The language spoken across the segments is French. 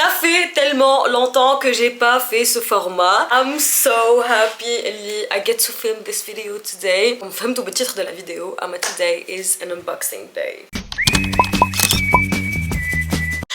Ça fait tellement longtemps que j'ai pas fait ce format. I'm so happy I get to film this video today. Comme فهمتوا بالتيتر de la vidéo, today is an unboxing day.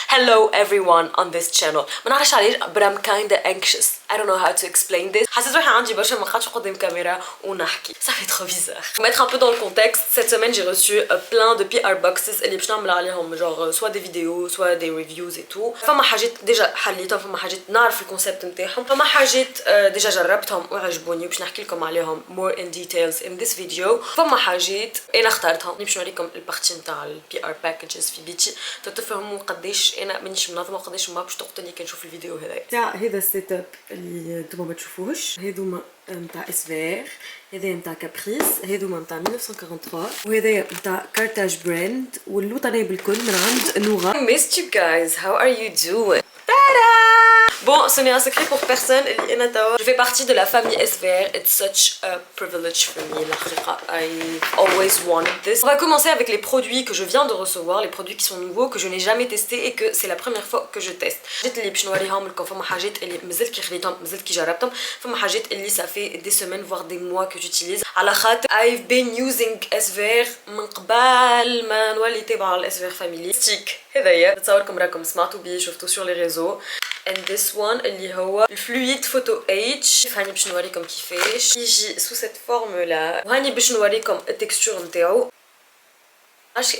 Hello everyone on this channel. ما نعرفش علاش but I'm kinda anxious. I don't know how to explain this. حسيت روحي عندي برشا ما نقعدش قدام كاميرا ونحكي. Ça fait trop bizarre. Pour mettre un peu dans le contexte, cette semaine j'ai reçu plein de PR boxes اللي باش نعمل عليهم genre soit des vidéos soit des reviews et tout. فما حاجات ديجا حليتهم، فما حاجات نعرف الكونسيبت نتاعهم، فما حاجات ديجا جربتهم وعجبوني وباش نحكي لكم عليهم more in details in this video. فما حاجات انا اخترتهم باش نوريكم البارتي نتاع البي ار باكجز في بيتي تتفهموا قداش انا مانيش منظمه وقداش ما باش تقتلني كي نشوف الفيديو هذا. هذا السيت اب اللي نتوما ما تشوفوهش، هذوما نتاع اسفير، هذا نتاع كابريس، هذوما نتاع 1943، وهذا نتاع كارتاج براند، واللوطانيه بالكل من عند نورا. I missed you guys. How are you doing? Ta-da! Bon, ce n'est un secret pour personne. Je fais partie de la famille SVR. It's such a privilege for me. I always wanted this. On va commencer avec les produits que je viens de recevoir, les produits qui sont nouveaux, que je n'ai jamais testés et que c'est la première fois que je teste. اللي باش نوريهم لكم فما حاجات اللي مازلت كي خديتهم مازلت كي جربتهم، فما حاجات اللي ça fait des semaines voire des mois que j'utilise. على خاطر I've been using SVR من قبل ما نولي تابعة على SVR family. ستيك هذايا نتصوركم راكم سمعتوا بيه شفتوا sur les réseaux. And this one اللي هو الفلويد فوتو H. هاني باش نوريكم كيفاش يجي sous cette forme là، وهاني باش نوريكم التكستور نتاعو.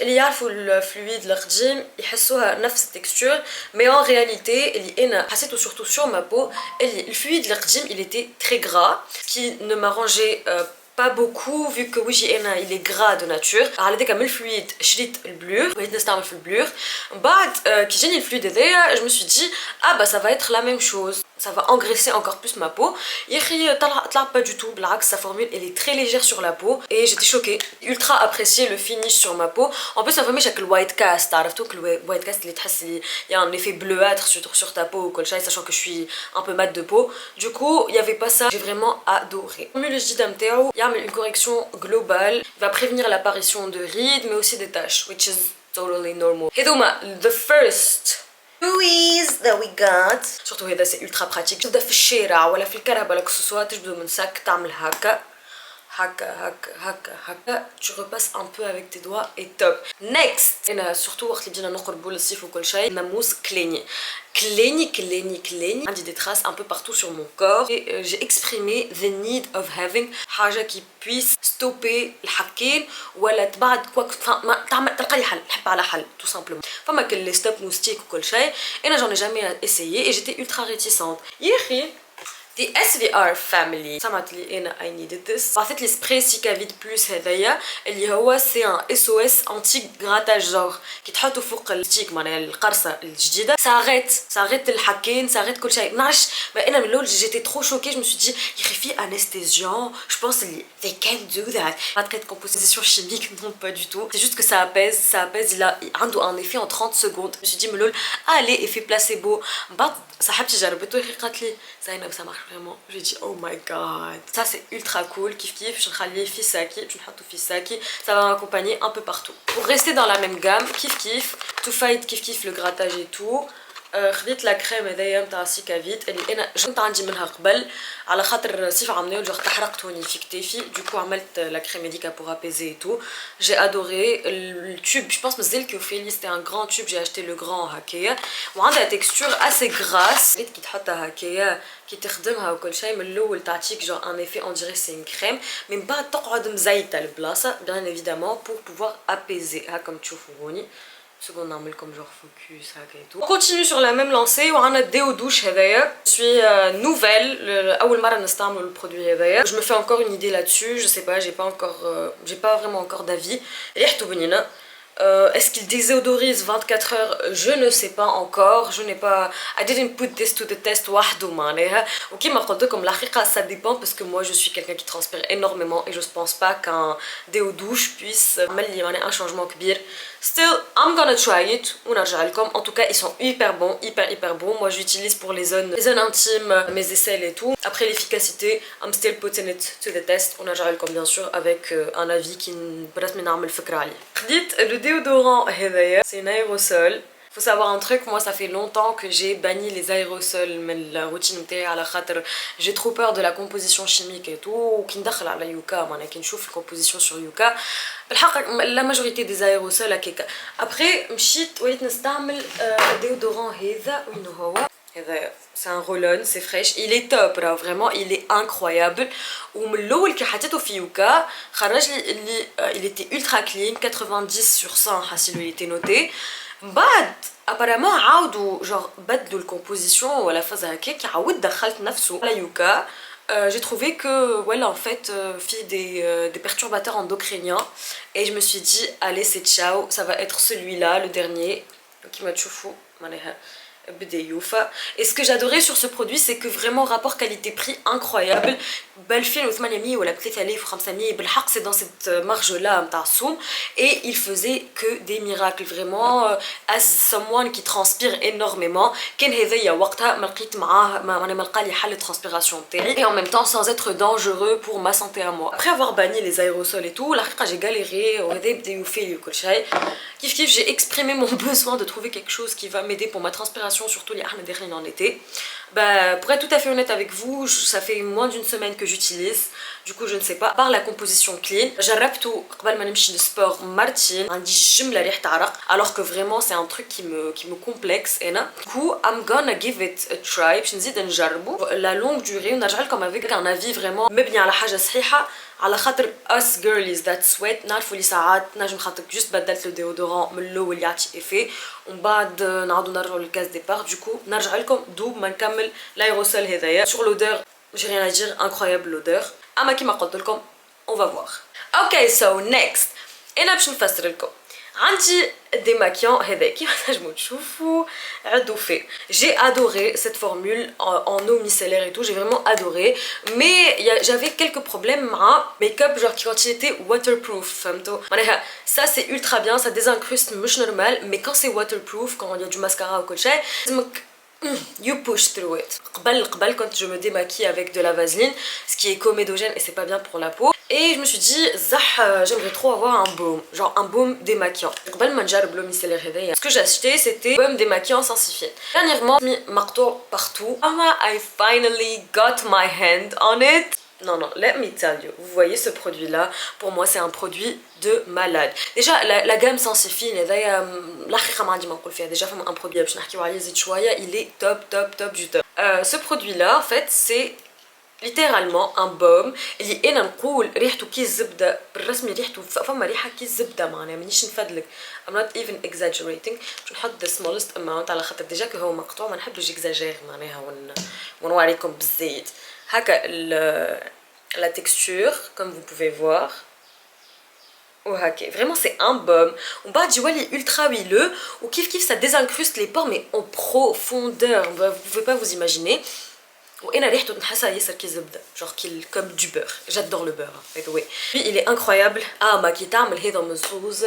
اللي يعرفوا الفلويد القديم يحسوها نفس التكستور، مي en réalité اللي انا حسيته surtout sur ma peau اللي الفلويد القديم il était très gras, ce qui ne m'arrangeait pas beaucoup vu que وجهي انا il est gras de nature. على ديك من الفلويد شريت البلور، وليت نستعمل في البلور. من بعد كي جاني الفلويد هذايا je me suis dit ah bah ça va être la même chose, ça va engraisser encore plus ma peau. ياخي طلع pas du tout، بالعكس sa formule elle est très légère sur la peau et j'étais choquée. Ultra apprécié le finish sur ma peau. En plus ça fait شكل white cast، عرفتوا que le white cast اللي تحس اللي y a un effet bleuâtre sur ta peau وكل شيء sachant que je suis un peu mat de peau. Du coup il y avait pas ça, j'ai vraiment adoré. Le الجديد نتاعو يعمل une correction globale, il va prévenir l'apparition de rides mais aussi des taches, which is totally normal. هذوما the first toys that we got. surtout هذا c'est ultra pratique. تبدا في الشارع ولا في الكرهبه ولا كسوسوا تجبدو من ساك تعمل هكا هكا tu repasses un peu avec tes doigts et top. Next انا surtout وقت اللي بدينا نقربوا للصيف وكل شيء ناموس كليني عندي des traces un peu partout sur mon corps et j'ai exprimé the need of having حاجه qui puisse stopper الحكين ولا تبعد تعمل تلقى لي حل، نحب على حل tout simplement. فما كل لي ستوب موستيك وكل شيء انا j'en ai jamais essayé et j'étais ultra réticente. ياخي The SVR family سمعت لي انا I needed this. عطيت لي سبراي سيكافيد بلوس هذايا اللي هو سي ان SOS انتي غراتاج جور كي تحطوا فوق الستيك معناها القرصه الجديده ساغيت الحكين ساغيت كل شيء. نعرفش ما انا من الاول جيتي ترو شوكي جو مسو دي يخفي انستhésiant je pense they can't do that. pas de composition chimique non pas du tout, c'est juste que ça apaise il a عنده un effet en 30 secondes. je me suis dit من الاول allez effet placebo. بعد صاحبتي جربته قالت لي زينب ça marche vraiment. j'ai dit oh my god ça c'est ultra cool. كيف باش نخليه في ساكي باش نحطو في ساكي ça va m'accompagner un peu partout. pour rester dans la même gamme كيف to fight كيف le grattage et tout. خديت لا كريم هذايا نتاع سيكافيت اللي انا كنت عندي منها قبل على خاطر صيف عمليه جو تحرقت هوني في كتافي. دوكو عملت لا كريم هذيك pour apaiser et tout. j'ai adoré le tube. je pense مازال كي وفيلي c'était un grand tube. j'ai acheté le grand هكايا وعندها texture assez grasse كي تحطها هكايا كي تخدمها وكل شيء من الاول تعطيك جو ان effet on dirait c'est une crème من بعد تقعد مزيته البلاصه bien évidemment pour pouvoir apaiser هاكم تشوفوا هوني. seconde نعمل لكم genre focus هكا et tout. on continue sur la même lancée وعندنا ديو دوش هذايا. je suis nouvelle اول مره نستعمل البرودوي هذايا. je me fais encore une idée là-dessus. je sais pas, j'ai pas vraiment encore d'avis. ريحته بنينه. Est-ce qu'il désodorise 24 heures? Je ne sais pas encore. Je n'ai pas. I didn't put this to the test وحده معناها. وكيما قلت لكم الحقيقة ça dépend parce que moi je suis quelqu'un qui transpire énormément et je pense pas qu'un déo douche puisse يعمل لي معناها un changement كبير. Still, I'm gonna try it. ونرجع لكم. En tout cas, ils sont hyper bons, hyper bons. Moi, j'utilise pour les zones intimes, mes aisselles et tout. Après l'efficacité, I'm still putting it to the test. ونرجع لكم bien sûr avec un avis qui برسمي نعمل فكرة عليه. خديت le déodorant هذايا. C'est un aérosol. Faut savoir un truc, moi ça fait longtemps que j'ai banni les aérosols mais la routine نتاعي على خاطر j'ai trop peur de la composition chimique et tout وكي ندخل على يوكا معناها كي نشوف الكومبوزيسيون sur يوكا بالحق la majorité des aérosols هكاكا. Après مشيت وليت نستعمل ديودوران هذا وين هو هذا c'est un roll-on, c'est fraîche, il est top là, vraiment il est incroyable. ومن الاول كي حطيته في يوكا خرج لي اللي il était ultra clean 90 sur 100 حاسيلو il était noté. بعد apparemment عاودوا genre بدلوا الكومبوزيسيون ولا فازا هكاك عاود دخلت نفسه على يوكا. J'ai trouvé que voilà en fait في des perturbateurs endocriniens et je me suis dit allez c'est ciao, ça va être celui-là le dernier qui m'a tchoufou معناها بدي يوفى. Et ce que j'adorais sur ce produit c'est que vraiment rapport qualité-prix incroyable. ب 2800 ولا ب 3500 بالحق c'est dans cette marge là نتاع السوم et il faisait que des miracles vraiment as someone qui transpire énormément. كان هذايا وقتها ما لقيت معاه ما لقى لي حل الترانسبيراسيون تاعي et en même temps sans être dangereux pour ma santé à moi. Après avoir banni les aérosols et tout الحقيقة j'ai galéré وهذا بدا يوفي لي وكل شيء كيف كيف j'ai exprimé mon besoin de trouver quelque chose qui va m'aider pour ma transpiration surtout les ahmed derrière en été. Bah, pour être tout à fait honnête avec vous, ça fait moins d'une semaine que j'utilise. Du coup, je ne sais pas. Par la composition clean, جربته قبل ما نمشي للسبور مرتين عندي جملة ريحة عرق alors que vraiment c'est un truc qui me complexe هنا. Du coup, I'm gonna give it a try باش نزيد نجربه la longue durée ونرجع لكم avec un avis vraiment مبني على حاجة صحيحة على خاطر us girlies that sweat نعرفوا لي ساعات نجم خاطر جوست بدلت الديودوران من الاول يعطي ايفي ومن بعد نعاودو نرجعو للكاس ديبار. دوكو نرجع لكم دوب ما نكمل l'aérosol هذايا. Sur l'odeur, j'ai rien à dire, incroyable l'odeur. اما كيما قلت لكم on va voir. Ok, so next انا باش نفسر لكم عندي démaquillant هذا كيما تنجمو تشوفوا عدو فيه. J'ai adoré cette formule en eau micellaire et tout, j'ai vraiment adoré, mais j'avais quelques problèmes مع make-up genre quand il était waterproof فهمتوا معناها ça c'est ultra bien, ça désincruste مش normal, mais quand c'est waterproof quand il y a du mascara ou كل شيء لازمك you push through it. قبل quand je me démaquille avec de la vaseline ce qui est comédogène et c'est pas bien pour la peau et je me suis dit j'aimerais trop avoir un baume, genre un baume démaquillant. قبل ما نجرب l'eau micellaire هذايا ce que j'ai acheté c'était un baume démaquillant sensifiant. Dernièrement مقطوع partout. I finally got my hand on it. Non, let me tell you, vous voyez ce produit là, pour moi c'est un produit de malade. Déjà la gamme Sensifine, déjà un produit, il est top du top. Ce produit là en fait c'est littéralement un baume اللي انا نقول ريحته كي الزبده بالرسمي ريحته فما ريحه كي الزبده معناها مانيش نفدلك. I'm not even exaggerating. باش نحط the smallest amount على خاطر ديجا كو هو مقطوع ما نحبش اكزاجير معناها ونوريكم بالزيت هكا la texture comme vous pouvez voir. Ok, vraiment c'est un baume. On bat du wali ultra huileux ou kiff ça désincruste les pores mais en profondeur. Vous pouvez pas vous imaginer. وانا ريحته نحسها ياسر كي زبده genre comme du beurre. J'adore le beurre by the way. Puis il est incroyable. ما كي تعمل هذا مزوز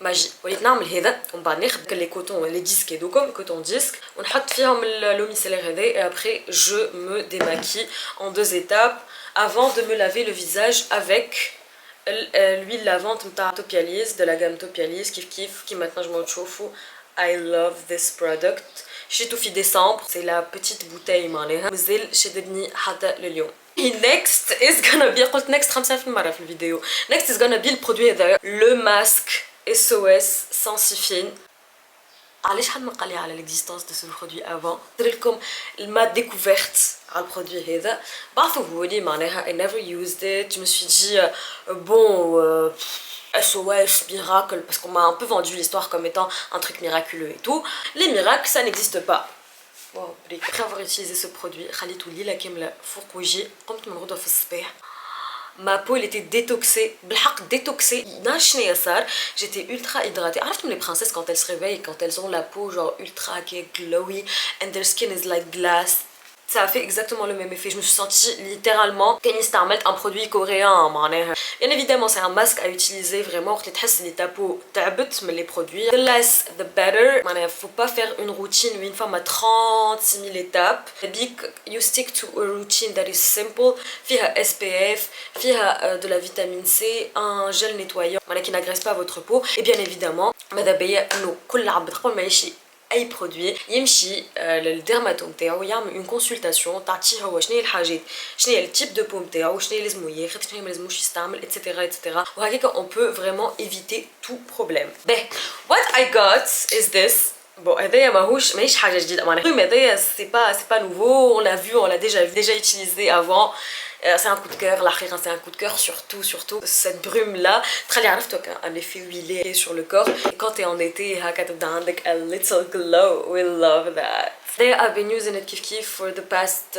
ماجي وليت نعمل هذا ومن بعد ناخذ لي كوتون لي ديسك هذوكم كوتون ديسك ونحط فيهم لو ميسيلير هذا et après je me démaquille en 2 étapes avant de me laver le visage avec l'huile lavante نتاع Topialis de la gamme Topialis كيف qui maintenant je m'en chauffe. I love this product. شريته في ديسمبر c'est la petite bouteille معناها مازال شددني حتى لليوم. Next is gonna be قلت next 50 مرة في الفيديو. Next is gonna be البرودوي هذا le masque SOS Sensifine. علاش حد ما قال لي على l'existence de ce produit avant. ندير لكم ما découverte على البرودوي هذا بعثوهولي معناها I never used it. Je me suis dit bon SOS, miracle, parce qu'on m'a un peu vendu l'histoire comme étant un truc miraculeux et tout. Les miracles, ça n'existe pas. Wow. Après avoir utilisé ce produit, ma peau elle était détoxée, détoxée. J'étais ultra hydratée. Comme les princesses quand elles se réveillent, quand elles ont la peau genre ultra glowy and their skin is like glass. ça a fait exactement le même effet. Je me suis sentie littéralement qu'elle استعملت un produit coréen معناها. Bien évidemment c'est un masque à utiliser vraiment وقت اللي تحس اللي ta peau تعبت من les produits. The less the better. معناها faut pas faire une routine une femme à 36 000 étapes. You stick to a routine that is simple. فيها SPF, فيها de la vitamine C, un gel nettoyant معناها qui n'agresse pas votre peau. Et bien évidemment ماذا بيا انه كل عبد قبل ما يمشي اي برودوي يمشي للديرماتو نتاعو يعمل اون كونسلطاسيون تعطيه هو شنو هي الحاجات شنو هي التيب دو بو نتاعو شنو لازمو ياخذ شنو ما لازموش يستعمل اتسيتيرا اتسيتيرا وهكاكا اون بو فريمون ايفيتي تو بروبليم. باهي وات اي غوت از ذس Bon, هذايا ماهيش حاجه جديده معناها هذايا سي با نوفو on l'a vu on l'a déjà utilisé avant. C'est un coup de cœur, l'akhira c'est un coup de cœur surtout cette brume là تخلي عرفتك un effet huilé sur le corps et quand t'es en été هكا تبدا عندك a little glow. We love that. I've been using it كيف كيف for the past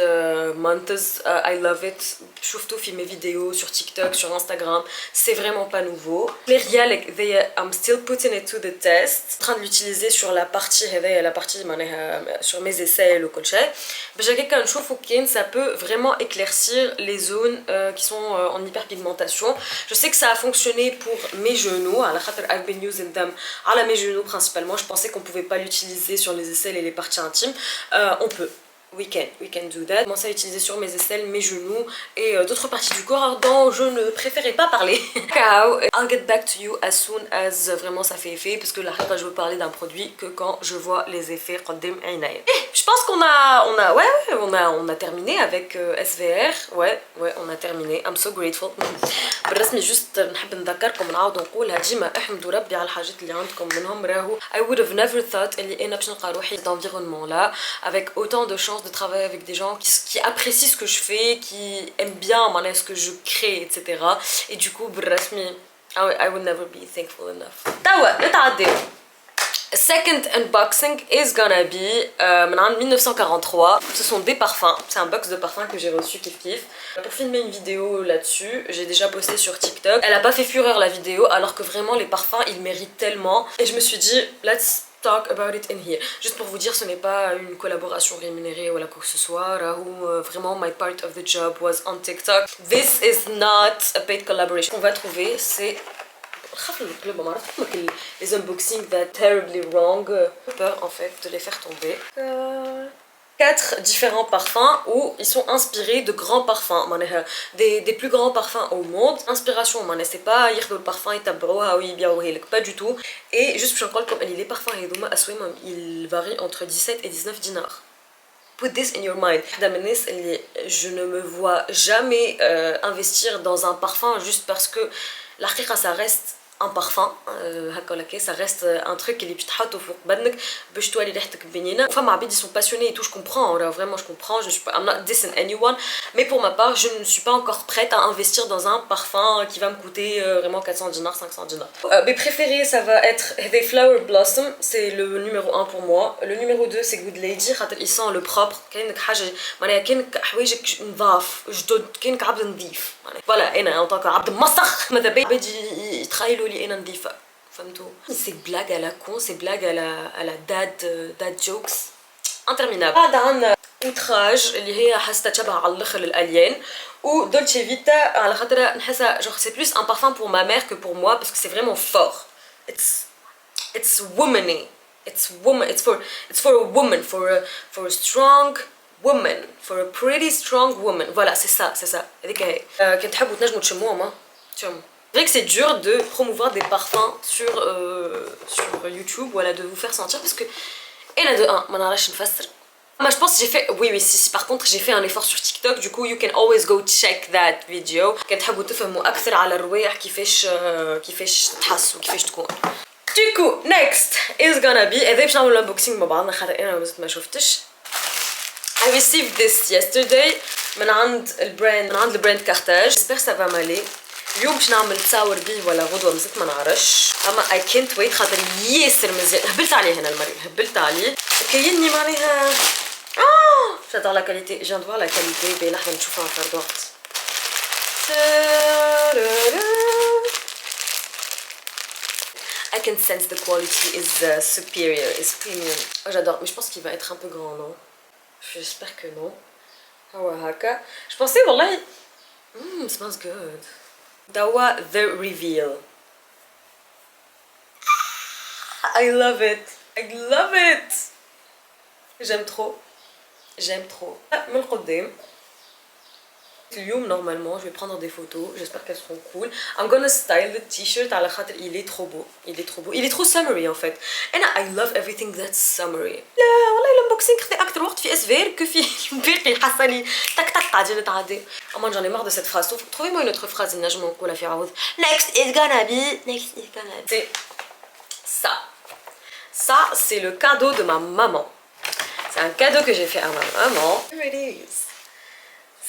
months. I love it. شفتو في mes vidéos sur TikTok, sur Instagram. C'est vraiment pas nouveau. L'Erial, I'm still putting it to the test. En train de l'utiliser sur la partie la partie sur mes aisselles ou كل شيء. باش هكاكا نشوفو كاين ça peut vraiment éclaircir les zones qui sont en hyperpigmentation. Je sais que ça a fonctionné pour mes genoux. À la خاطر I've been using them على mes genoux principalement. Je pensais qu'on pouvait pas l'utiliser sur les aisselles et les parties intimes. On peut. We can do that. Commencer à utiliser sur mes aisselles, mes genoux et d'autres parties du corps dont je ne préférais pas parler. I'll get back to you as soon as vraiment ça fait effet parce que là je veux parler d'un produit que quand je vois les effets قدام عيني. Je pense on a terminé avec SVR. Ouais, on a terminé. I'm so grateful. بالرسمي just نحب نذكركم نعاود نقولها ديما احمدوا ربي على الحاجات اللي عندكم منهم راهو I would have never thought اللي انا باش نلقى روحي cet environnement là avec autant de chance de travailler avec des gens qui apprécient ce que je fais, qui aiment bien ce que je crée, etc. Et du coup بالرسمي I would never be thankful enough. توا نتعداو. Second unboxing is gonna be من عام 1943. Ce sont des parfums. C'est un box de parfums que j'ai reçu kif kif. Pour filmer une vidéo là-dessus, j'ai déjà posté sur TikTok. Elle a pas fait fureur la vidéo alors que vraiment les parfums ils méritent tellement. Et je me suis dit let's talk about it in here. Juste pour vous dire ce n'est pas une collaboration rémunérée ou quoi que ce soit. Vraiment my part of the job was on TikTok. This is not a paid collaboration. Ce qu'on va trouver c'est les unboxings that terribly wrong. J'ai peur en fait de les faire tomber. 4 différents parfums où ils sont inspirés de grands parfums des plus grands parfums au monde. Inspiration c'est pas ياخذوا البارفان يتبعوها ويبيعوها لك pas du tout. Et juste باش نقول لكم اللي les parfums هذوما اسواقهم ils varient entre 17 et 19 dinars. Put this in your mind. Je ne me vois jamais investir dans un parfum juste parce que la ça reste un parfum ça reste un truc اللي باش تحطه فوق بدنك باش تولي ريحتك بنينه. فما عباد ils sont passionnés et tout, je comprends vraiment, je comprends, je suis pas, I'm not dissing anyone, mais pour ma part je ne suis pas encore prête à investir dans un parfum qui va me coûter vraiment 400 dinars 500 dinars. Mes préférés ça va être des Flower Blossom, c'est le numéro 1 pour moi. Le numéro 2 c'est Good Lady خاطر il sent le propre كأنك حاجه معناها كأنك حوايجك نظاف جدد كأنك عبد نظيف voilà انا en tant que عبد مسخ ماذا بيا عباد يتخيلوا لي انا نظيفه فهمتوا. Ces blagues à la con, ces blagues à la dad jokes interminables. بعد عندنا outrage اللي هي حاسه تشبه على الاخر للاليان و دولتشي فيتا على خاطر نحسها genre c'est plus un parfum pour ma mère que pour moi parce que c'est vraiment fort. It's womanly. It's for a woman, for a strong woman, for a pretty strong woman. Voilà, c'est ça. هذيك هي. كي تحبوا تنجموا تشموهم تشموا. C'est vrai que c'est dur de promouvoir des parfums sur YouTube, voilà, de vous faire sentir parce que et là de 1 ما نعرفش نفسر. Moi je pense que j'ai fait si par contre j'ai fait un effort sur TikTok, du coup you can always go check that video. كان تحبوا تفهموا أكثر على الروايح كيفاش تحسوا كيفاش تكون. Du coup next is gonna be هذا باش نعملوا unboxing مع بعضنا خاطر أنا مازلت ما شفتش. I received this yesterday من عند البراند كارتاج. J'espère ça va m'aller. اليوم باش نعمل تصاور بيه ولا غدوه مازلت ما نعرفش اما I can't wait خاطر ياسر مزيان. هبلت عليه هنا المريض هبلت عليه كايني معناها j'adore la qualité. Je viens de voir la qualité باهي لحظه نشوفها على فرد وقت. I can sense the quality is superior, is premium. J'adore, mais je pense qu'il va être un peu grand, non? J'espère que non. هو هكا. Je pensais والله it smells good. دوا the reveal. I love it. I love it. J'aime trop. J'aime trop. من القدام. اليوم normalement je vais prendre des photos, j'espère qu'elles seront cool. I'm gonna style the t-shirt على خاطر il est trop beau, il est trop beau, il est trop summery en fait. And I love everything that's summery. لا والله الانبوكسينغ خذ اكثر وقت في اسفير que في الباقي حاساني تك تك قاعدين نتعدي. Moi j'en ai marre de cette phrase. Trouvez-moi une autre phrase نجم نقولها في عوض. Next is gonna be. C'est ça. Ça c'est le cadeau de ma maman. C'est un cadeau que j'ai fait à ma maman. Here it is.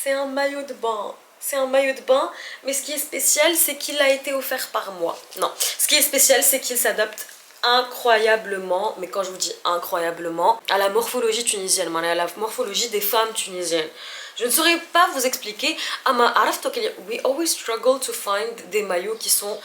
C'est un maillot de bain. C'est un maillot de bain, mais ce qui est spécial, c'est qu'il a été offert par moi. Non, ce qui est spécial, c'est qu'il s'adapte incroyablement, mais quand je vous dis incroyablement, à la morphologie tunisienne, à la morphologie des femmes tunisiennes. Je ne saurais pas vous expliquer. We always struggle to find des maillots qui sont...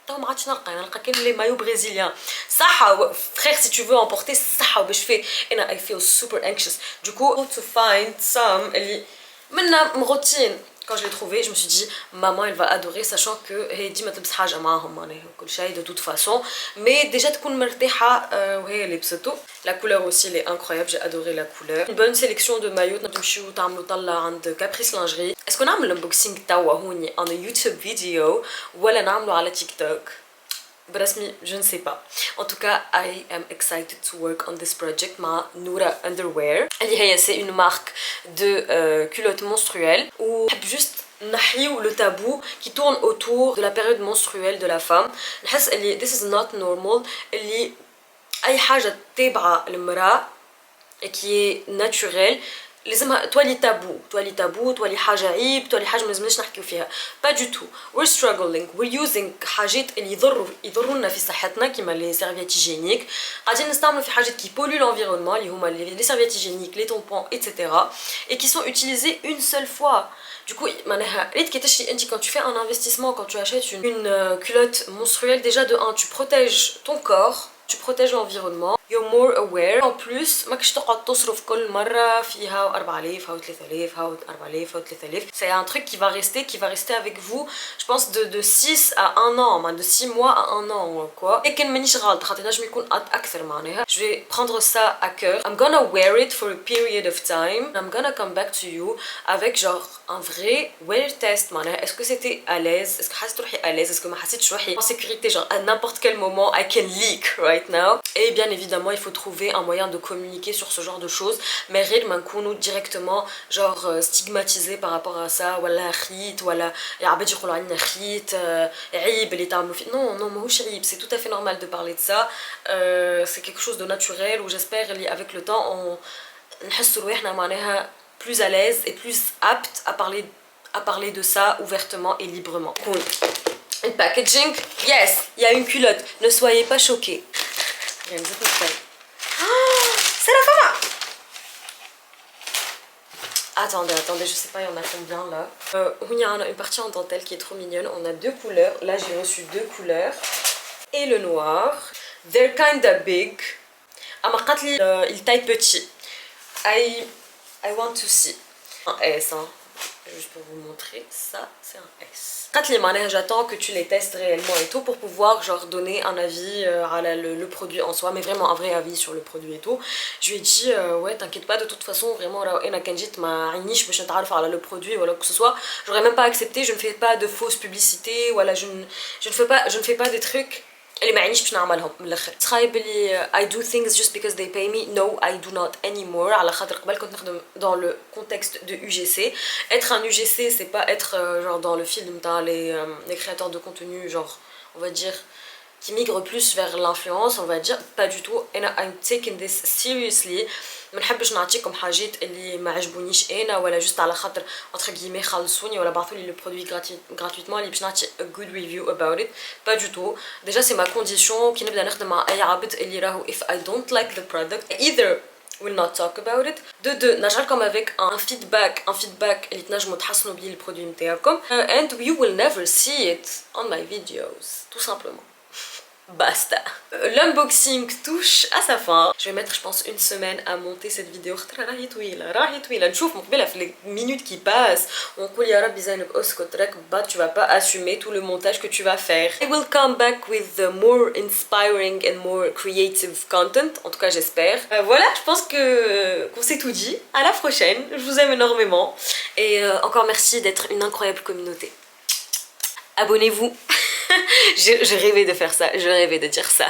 تو ما عادش نلقى كاين لي مايو برازيليان صح frère si tu veux emporter صح باش فيه انا I feel super anxious du coup to find some اللي منا مغطين. Quand je l'ai trouvé, je me suis dit maman elle va adorer, sachant que هادي ما تلبس حاجه معاهم معناها كل شيء de toute façon, mais déjà تكون مرتاحه وهي لبسته. La couleur aussi elle est incroyable, j'ai adoré la couleur. Une bonne sélection de maillots تمشيو تعملوا طلة عند Caprice Lingerie. Est-ce qu'on نعمل الانبوكسينغ توا هوني on a YouTube video ولا نعملو على تيك توك؟ برسمي je ne sais pas. En tout cas, I am excited to work on this project مع Noura Underwear. اللي هي c'est une marque de culottes menstruelles où نحب juste نحيو le tabou qui tourne autour de la période menstruelle de la femme. نحس اللي this is not normal اللي أي حاجة تابعة المرأة et qui est naturelle لازمها تولي تابو تولي حاجه عيب تولي حاجه ملازمناش نحكيو فيها. با دو تو we're struggling we're using حاجات اللي يضرونا في صحتنا كيما لي سيرفيات هيجينيك. قاعدين نستعملوا في حاجات كي polluent l'environnement اللي هما لي سيرفيات هيجينيك لي tampons etc. et qui sont utilisés une seule fois. Du coup, quand tu fais un investissement, quand tu achètes une culotte menstruelle, déjà de 1, tu protèges ton corps, tu protèges l'environnement, you're more aware. En plus ماكش تقعد تصرف كل مرة فيها 4000 أو 3000 أو 4000 أو 3000. C'est un truc qui va rester avec vous, je pense de 6 à 1 an, de 6 mois à 1 an quoi. Et كان مانيش غلط خاطر نجم يكون أكثر معناها. Je vais prendre ça à cœur. I'm gonna wear it for a period of time. I'm gonna come back to you avec genre un vrai wear test معناها. Est-ce que c'était à l'aise? Est-ce que حسيت روحي à l'aise? Est-ce que ما حسيتش روحي en sécurité genre à n'importe quel moment I can leak right now? Et bien évidemment il faut trouver un moyen de communiquer sur ce genre de choses, mais غير ما نكونوا directement genre stigmatisés par rapport à ça ولا خيط ولا العباد يقولوا علينا خيط عيب اللي تعملوا فيه. Non ماهوش عيب, c'est tout à fait normal de parler de ça. C'est quelque chose de naturel où j'espère avec le temps on نحسوا روحنا معناها plus à l'aise et plus apte à parler de ça ouvertement et librement. Cool. Une packaging, yes, il y a une culotte, ne soyez pas choqués. C'est la femme. Attendez, je sais pas, il y en a combien là. Il y a une partie en dentelle qui est trop mignonne. On a 2 couleurs. Là, j'ai reçu 2 couleurs. Et le noir. They're kinda big. Il taille petit. I want to see. Un S, hein. Juste pour vous montrer, ça c'est un S. J'attends que tu les testes réellement et tout pour pouvoir genre donner un avis à le produit en soi, mais vraiment un vrai avis sur le produit et tout. Je lui ai dit ouais t'inquiète pas, de toute façon vraiment le produit ou que ce soit, j'aurais même pas accepté. Je ne fais pas de fausses publicités, voilà, je ne fais pas des trucs اللي ما يعنيش باش نعملهم من الاخر. تخاي بلي I do things just because they pay me. No, I do not anymore. على خاطر قبل كنت نخدم dans le contexte de UGC. Être un UGC c'est pas être genre dans le film تاع les créateurs de contenu genre on va dire qui migrent plus vers l'influence, on va dire. Pas du tout. I'm taking this seriously. ما نحبش نعطيكم حاجات اللي ما عجبونيش انا ولا جوست على خاطر entre guillemets خلصوني ولا بعثوا لي le produit gratuitement اللي باش نعطي a good review about it. Pas du tout. Déjà c'est ma condition كي نبدا نخدم مع اي عبد اللي راهو if I don't like the product either will not talk about it. De deux, نرجعلكم avec un feedback اللي تنجموا تحسنوا بيه البرودوي نتاعكم and you will never see it on my videos tout simplement. basta. L'unboxing touche à sa fin. Je vais mettre je pense une semaine à monter cette vidéo. راهي طويلة نشوف مقبلة في les minutes qui passent ونقول يا ربي زينب اسكت راك tu vas pas assumer tout le montage que tu vas faire. I will come back with the more inspiring and more creative content, en tout cas j'espère. Voilà, je pense que qu'on s'est tout dit. À la prochaine, je vous aime énormément et encore merci d'être une incroyable communauté. Abonnez-vous. Je rêvais de faire ça, je rêvais de dire ça.